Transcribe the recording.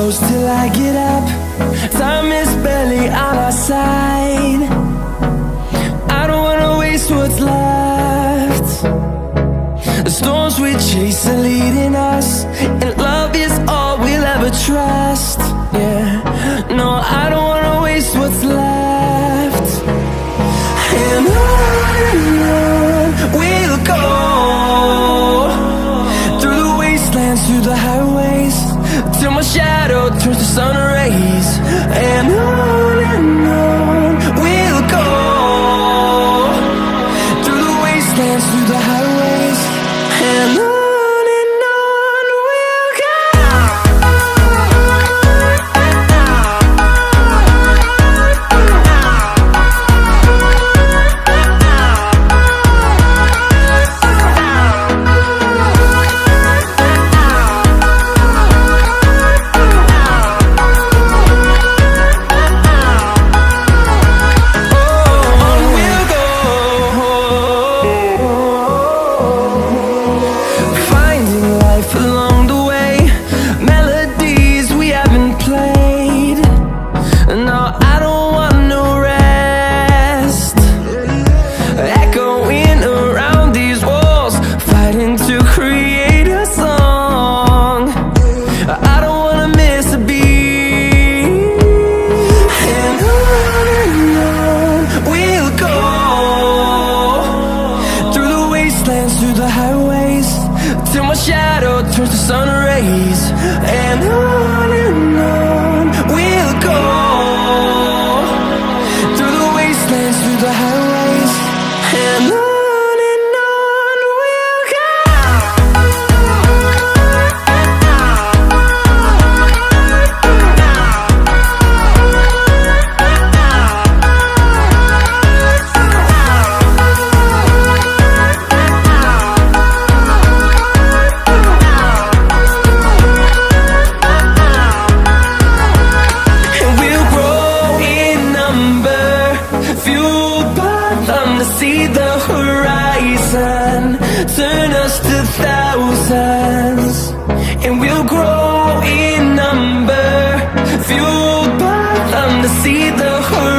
close till I get up. Time is barely on our side. I don't wanna waste what's left. The storms we chase are leading us, and love is all we'll ever trust. Yeah, no, I don't wanna waste what's left. And on we'll go, through the wastelands, through the highways, till my shadow turns to sun rays. And on we'll go, through the wastelands, through the highways, and on we'll go. Through the highways, till my shadow turns to sun rays. And on we'll go, through the wastelands, through the highways, and on we'll go. See the horizon turn us to thousands, and we'll grow in number, fueled by them to see the horizon.